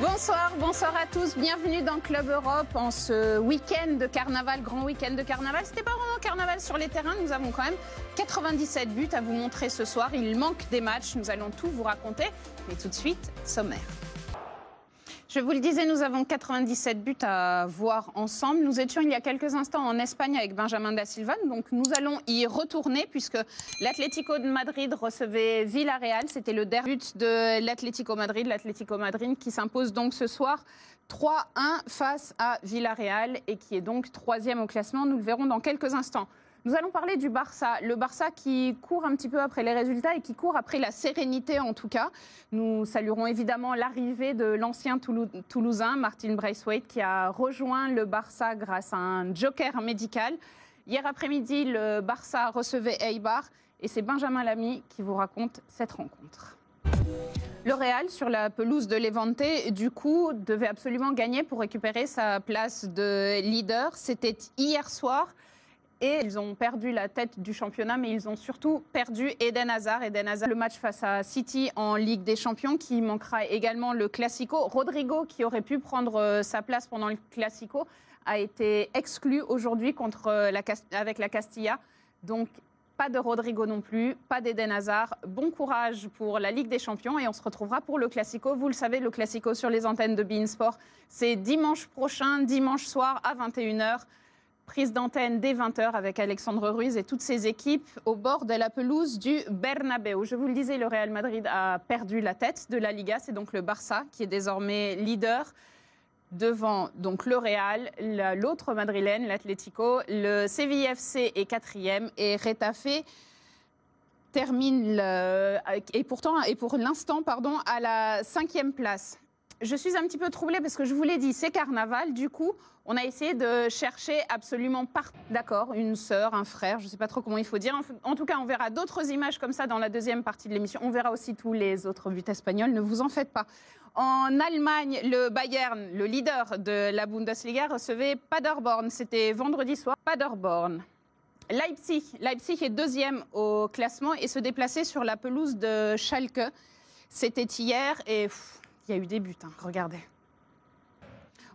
Bonsoir à tous, bienvenue dans Club Europe en ce week-end de carnaval, grand week-end de carnaval. C'était pas vraiment carnaval sur les terrains, nous avons quand même 97 buts à vous montrer ce soir. Il manque des matchs, nous allons tout vous raconter, mais tout de suite, sommaire. Je vous le disais, nous avons 97 buts à voir ensemble. Nous étions il y a quelques instants en Espagne avec Benjamin da Silva, donc nous allons y retourner puisque l'Atlético de Madrid recevait Villarreal. C'était le dernier but de l'Atlético Madrid qui s'impose donc ce soir 3-1 face à Villarreal et qui est donc troisième au classement. Nous le verrons dans quelques instants. Nous allons parler du Barça, le Barça qui court un petit peu après les résultats et qui court après la sérénité en tout cas. Nous saluerons évidemment l'arrivée de l'ancien Toulousain, Martin Braithwaite, qui a rejoint le Barça grâce à un joker médical. Hier après-midi, le Barça recevait Eibar et c'est Benjamin Lamy qui vous raconte cette rencontre. Le Real, sur la pelouse de Levante, du coup, devait absolument gagner pour récupérer sa place de leader. C'était hier soir. Et ils ont perdu la tête du championnat, mais ils ont surtout perdu Eden Hazard. Eden Hazard, le match face à City en Ligue des Champions, qui manquera également le Classico. Rodrigo, qui aurait pu prendre sa place pendant le Classico, a été exclu aujourd'hui avec la Castilla. Donc, pas de Rodrigo non plus, pas d'Eden Hazard. Bon courage pour la Ligue des Champions et on se retrouvera pour le Classico. Vous le savez, le Classico sur les antennes de beIN Sport, c'est dimanche prochain, dimanche soir à 21h. Prise d'antenne dès 20h avec Alexandre Ruiz et toutes ses équipes au bord de la pelouse du Bernabéu. Je vous le disais, le Real Madrid a perdu la tête de la Liga. C'est donc le Barça qui est désormais leader devant donc le Real, l'autre madrilène, l'Atlético. Le Séville FC est quatrième et Getafe termine pour l'instant à la 5e place. Je suis un petit peu troublée parce que je vous l'ai dit, c'est carnaval. Du coup, on a essayé de chercher absolument d'accord, une sœur, un frère, je ne sais pas trop comment il faut dire. En tout cas, on verra d'autres images comme ça dans la deuxième partie de l'émission. On verra aussi tous les autres buts espagnols, ne vous en faites pas. En Allemagne, le Bayern, le leader de la Bundesliga, recevait Paderborn. C'était vendredi soir. Paderborn. Leipzig est deuxième au classement et se déplaçait sur la pelouse de Schalke. C'était hier et... il y a eu des buts, regardez.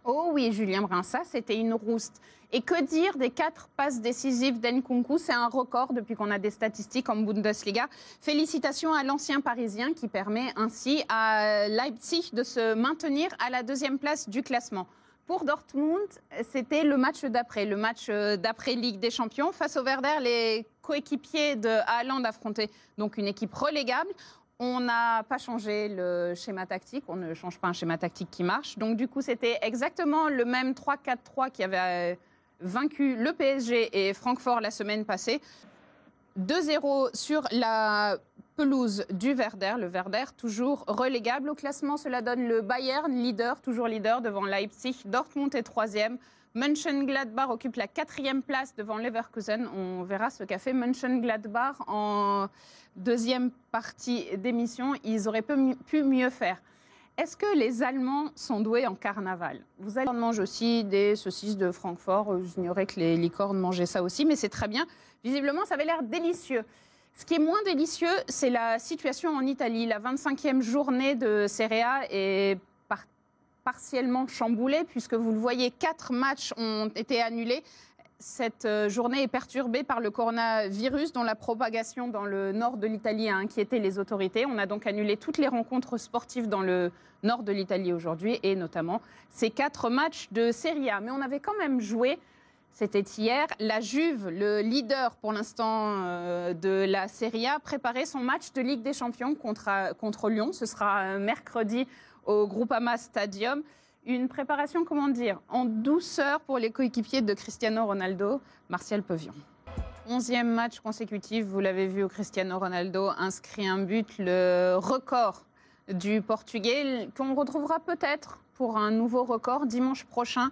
Oh oui, Julien Brun, ça c'était une rouste. Et que dire des 4 passes décisives d'Nkunku? C'est un record depuis qu'on a des statistiques en Bundesliga. Félicitations à l'ancien Parisien qui permet ainsi à Leipzig de se maintenir à la 2e place du classement. Pour Dortmund, c'était le match d'après Ligue des Champions. Face au Werder, les coéquipiers de Haaland affrontaient donc une équipe relégable. On n'a pas changé le schéma tactique, on ne change pas un schéma tactique qui marche. Donc du coup, c'était exactement le même 3-4-3 qui avait vaincu le PSG et Francfort la semaine passée. 2-0 sur la pelouse du Werder. Le Werder, toujours relégable au classement. Cela donne le Bayern, toujours leader devant Leipzig. Dortmund est 3e. Mönchengladbach occupe la 4e place devant Leverkusen. On verra ce qu'a fait Mönchengladbach en deuxième partie d'émission. Ils auraient pu mieux faire. Est-ce que les Allemands sont doués en carnaval? Vous allez manger aussi des saucisses de Francfort. J'ignorais que les licornes mangeaient ça aussi, mais c'est très bien. Visiblement, ça avait l'air délicieux. Ce qui est moins délicieux, c'est la situation en Italie. La 25e journée de Serie A est partiellement chamboulée, puisque vous le voyez, 4 matchs ont été annulés. Cette journée est perturbée par le coronavirus dont la propagation dans le nord de l'Italie a inquiété les autorités. On a donc annulé toutes les rencontres sportives dans le nord de l'Italie aujourd'hui et notamment ces 4 matchs de Serie A. Mais on avait quand même joué, c'était hier, la Juve, le leader pour l'instant de la Serie A, préparait son match de Ligue des Champions contre Lyon. Ce sera mercredi au Groupama Stadium. Une préparation, comment dire, en douceur pour les coéquipiers de Cristiano Ronaldo, Martial Peuvion. 11e match consécutif, vous l'avez vu, où Cristiano Ronaldo inscrit un but, le record du Portugais, qu'on retrouvera peut-être pour un nouveau record dimanche prochain.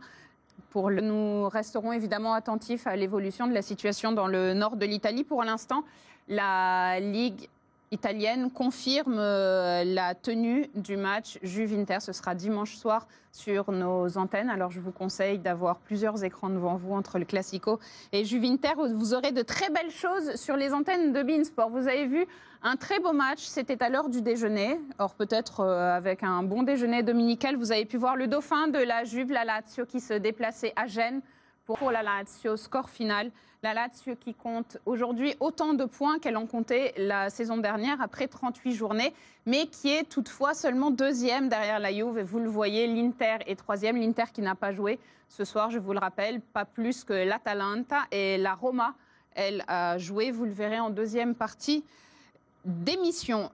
Nous resterons évidemment attentifs à l'évolution de la situation dans le nord de l'Italie. Pour l'instant, la Ligue italienne confirme la tenue du match Juve-Inter. Ce sera dimanche soir sur nos antennes. Alors je vous conseille d'avoir plusieurs écrans devant vous entre le Classico et Juve-Inter. Vous aurez de très belles choses sur les antennes de beIN Sport. Vous avez vu un très beau match, c'était à l'heure du déjeuner. Or peut-être avec un bon déjeuner dominical, vous avez pu voir le dauphin de la Juve, la Lazio, qui se déplaçait à Gênes pour la Lazio. Score final. La Lazio qui compte aujourd'hui autant de points qu'elle en comptait la saison dernière après 38 journées, mais qui est toutefois seulement deuxième derrière la Juve. Et vous le voyez, l'Inter est troisième. L'Inter qui n'a pas joué ce soir, je vous le rappelle, pas plus que l'Atalanta. Et la Roma, elle a joué, vous le verrez en deuxième partie d'émission.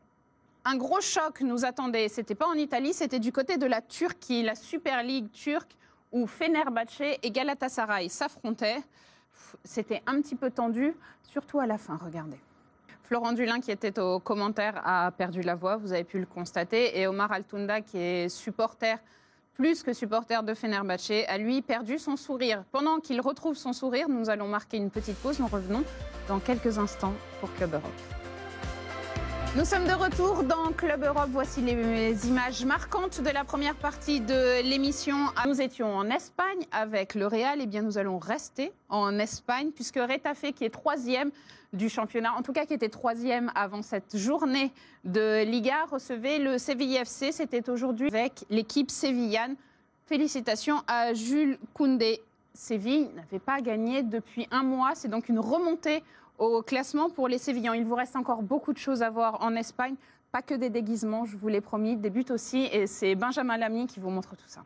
Un gros choc nous attendait. Ce n'était pas en Italie, c'était du côté de la Turquie, la Super League turque, où Fenerbahçe et Galatasaray s'affrontaient. C'était un petit peu tendu, surtout à la fin, regardez. Florent Dulin, qui était aux commentaires, a perdu la voix, vous avez pu le constater. Et Omar Altunda, qui est supporter, plus que supporter de Fenerbahçe, a lui perdu son sourire. Pendant qu'il retrouve son sourire, nous allons marquer une petite pause. Nous revenons dans quelques instants pour Club Europe. Nous sommes de retour dans Club Europe. Voici les images marquantes de la première partie de l'émission. Nous étions en Espagne avec le Real. Eh bien, nous allons rester en Espagne puisque Retafe, qui est troisième du championnat, en tout cas qui était troisième avant cette journée de Liga, recevait le Séville FC. C'était aujourd'hui avec l'équipe sévillane. Félicitations à Jules Koundé. Séville n'avait pas gagné depuis un mois. C'est donc une remontée au classement pour les Sévillans. Il vous reste encore beaucoup de choses à voir en Espagne. Pas que des déguisements, je vous l'ai promis, des buts aussi. Et c'est Benjamin Lamy qui vous montre tout ça.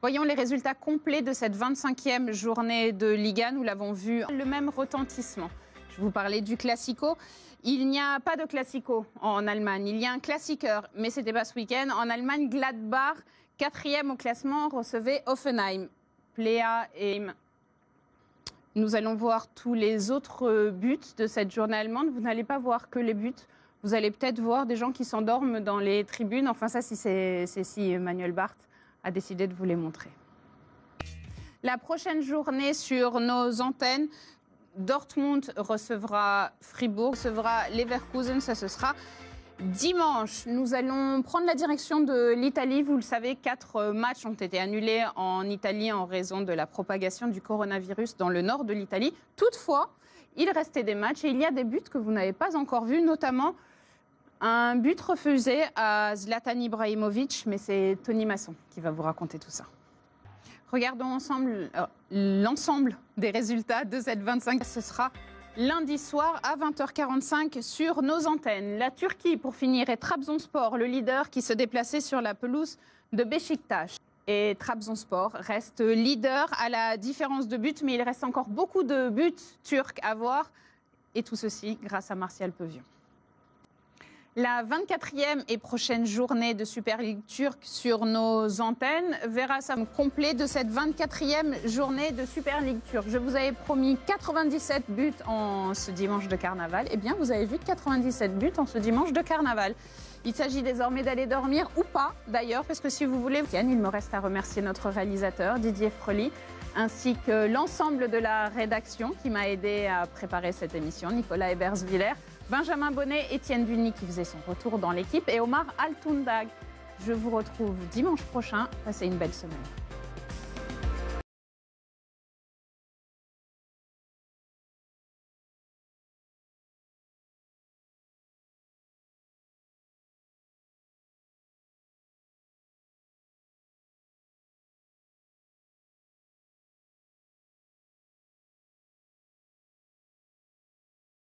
Voyons les résultats complets de cette 25e journée de Liga. Nous l'avons vu, le même retentissement. Je vous parlais du Classico. Il n'y a pas de Classico en Allemagne. Il y a un Klassiker, mais ce n'était pas ce week-end. En Allemagne, Gladbach, 4e au classement, recevait Hoffenheim. Plea et... Nous allons voir tous les autres buts de cette journée allemande. Vous n'allez pas voir que les buts. Vous allez peut-être voir des gens qui s'endorment dans les tribunes. Enfin, ça, c'est si Emmanuel Barth a décidé de vous les montrer. La prochaine journée sur nos antennes, Dortmund recevra Fribourg, recevra Leverkusen. Ça, ce sera dimanche. Nous allons prendre la direction de l'Italie. Vous le savez, 4 matchs ont été annulés en Italie en raison de la propagation du coronavirus dans le nord de l'Italie. Toutefois, il restait des matchs et il y a des buts que vous n'avez pas encore vus, notamment un but refusé à Zlatan Ibrahimovic, mais c'est Tony Masson qui va vous raconter tout ça. Regardons ensemble l'ensemble des résultats de cette 25. Ce sera lundi soir à 20h45 sur nos antennes. La Turquie, pour finir, est Trabzonspor, le leader qui se déplaçait sur la pelouse de Beşiktaş. Et Trabzonspor reste leader à la différence de buts, mais il reste encore beaucoup de buts turcs à voir. Et tout ceci grâce à Martial Peuvion. La 24e et prochaine journée de Super League turque sur nos antennes verra ça complet de cette 24e journée de Super League turque. Je vous avais promis 97 buts en ce dimanche de carnaval. Eh bien, vous avez vu 97 buts en ce dimanche de carnaval. Il s'agit désormais d'aller dormir ou pas d'ailleurs, parce que si vous voulez, il me reste à remercier notre réalisateur Didier Frely, ainsi que l'ensemble de la rédaction qui m'a aidé à préparer cette émission, Nicolas Ebersviller, Benjamin Bonnet, Étienne Dulny qui faisait son retour dans l'équipe et Omar Altundag. Je vous retrouve dimanche prochain. Passez une belle semaine.